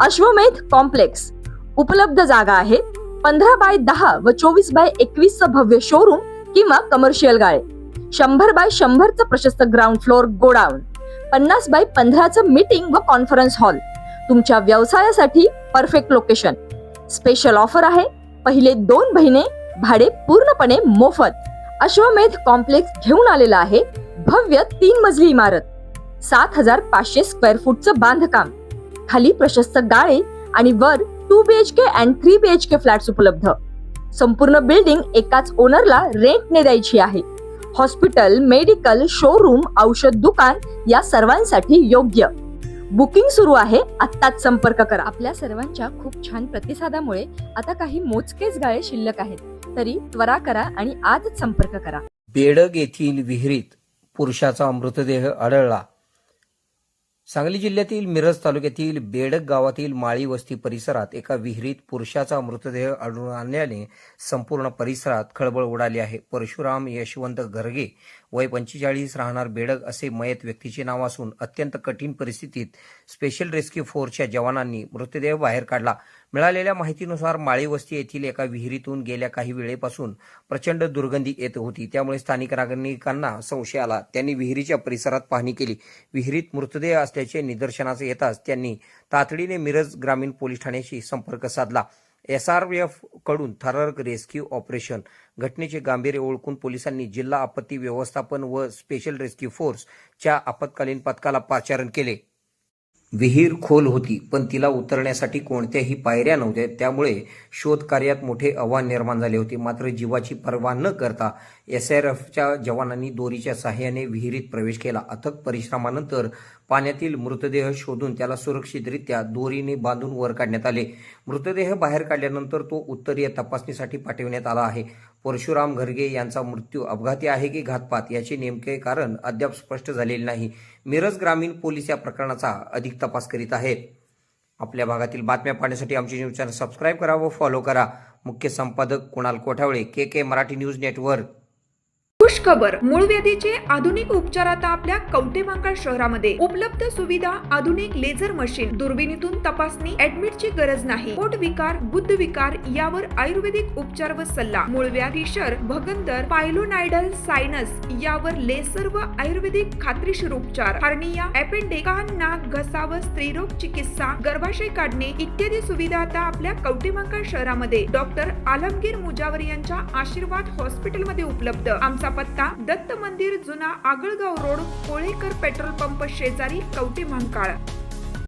अश्वमेध कॉम्प्लेक्स उपलब्ध जागा आहे 15x10 व 24x21 भव्य शोरूम किंवा कमर्शियल गाळे, 100x100 प्रशस्त ground floor godown, 50x15 meeting व कॉन्फरन्स हॉल. तुमच्या व्यवसायासाठी परफेक्ट लोकेशन. स्पेशल ऑफर आहे, पहिले 2 महिने भाडे पूर्णपणे मोफत. अश्वमेध कॉम्प्लेक्स घेऊन आलेला आहे भव्य 3 मजली इमारत, 7500 स्क्वेअर फूटचं बांधकाम, खाली प्रशस्त गाळे आणि वर 2 BHK and 3 BHK फ्लॅट्स उपलब्ध. संपूर्ण बिल्डिंग एकाच ओनरला रेंटने द्यायची आहे. हॉस्पिटल, मेडिकल, शोरूम, औषध दुकान या सर्वांसाठी योग्य. बुकिंग सुरू आहे, आत्ताच संपर्क करा. आपल्या सर्वांच्या खूप छान प्रतिसादामुळे आता काही मोजकेच गाळे शिल्लक आहेत, तरी त्वरा करा आणि आजच संपर्क करा. बेडग येथील विहिरीत पुरुषाचा मृतदेह आढळला. सांगली जिल्ह्यातील मिरज तालुक्यातील बेडग गावातील माळी वस्ती परिसरात एका विहिरीत पुरुषाचा मृतदेह आढळून आल्याने संपूर्ण परिसरात खळबळ उडाली आहे. परशुराम यशवंत घरगे वय 45 राहणार बेडग असे मयत व्यक्तीचे नाव असून अत्यंत कठीण परिस्थितीत स्पेशल रेस्क्यू फोर्सच्या जवानांनी मृतदेह बाहेर काढला. मिळालेल्या माहितीनुसार माळी वस्ती येथील एका विहिरीतून गेल्या काही वेळेपासून प्रचंड दुर्गंधी येत होती. त्यामुळे स्थानिक नागरिकांना संशय आला. त्यांनी विहिरीच्या परिसरात पाहणी केली. विहिरीत मृतदेह असल्याचे निदर्शनास येताच त्यांनी तातडीने मिरज ग्रामीण पोलीस ठाण्याशी संपर्क साधला. SRF कडून थरारक रेस्क्यू ऑपरेशन. घटनेचे गांभीर्य ओळखून पोलिसांनी जिल्हा आपत्ती व्यवस्थापन व स्पेशल रेस्क्यू फोर्स च्या आपत्कालीन पथकाला पाचारण केले. विहीर खोल होती, पण तिला उतरण्यासाठी कोणत्याही पायऱ्या नव्हत्या. त्यामुळे शोध कार्यात मोठे आव्हान निर्माण झाले होते. मात्र जीवाची पर्वा न करता SRFच्या जवानांनी दोरीच्या सहाय्याने विहिरीत प्रवेश केला. अथक परिश्रमानंतर पाण्यातील मृतदेह शोधून त्याला सुरक्षितरित्या दोरीने बांधून वर काढण्यात आले. मृतदेह बाहेर काढल्यानंतर तो उत्तरीय तपासणीसाठी पाठविण्यात आला आहे. परशुराम घरगे यांचा मृत्यू अपघाती आहे की घातपात याचे नेमके कारण अद्याप स्पष्ट झालेले नाही. मिरज ग्रामीण पोलीस या प्रकरणाचा अधिक तपास करीत आहेत. आपल्या भागातील बातम्या पाहण्यासाठी आमचे न्यूज चॅनल सबस्क्राईब करा व फॉलो करा. मुख्य संपादक Kunal Kothawale, KK Marathi news network. खुश खबर, मूळव्याधीचे आधुनिक उपचार आता आपल्या कवठेमहांकाळ शहरामध्ये उपलब्ध. सुविधा, आधुनिक लेझर मशीन, दुर्बिणीतून तपासणी, ऍडमिटची गरज नाही. पोट विकार, बुद्ध विकार यावर आयुर्वेदिक उपचार व सल्ला. मूळव्याधी, शर, भगंदर, पायलोनायडल, सायनस यावर लेसर व आयुर्वेदिक खात्रीशीर उपचार. हार्निया, अपेंडिक्स, कान, नाक, घसा व स्त्रीरोग चिकित्सा, गर्भाशय काढणे इत्यादी सुविधा आता आपल्या कवठेमहांकाळ शहरामध्ये डॉक्टर आलमगीर मुजावर यांच्या आशीर्वाद हॉस्पिटलमध्ये उपलब्ध. आमचा पत्ता दत्त मंदिर, जुना Agalgaon road, Kolekar petrol pump शेजारी, कवठेमहांकाळ.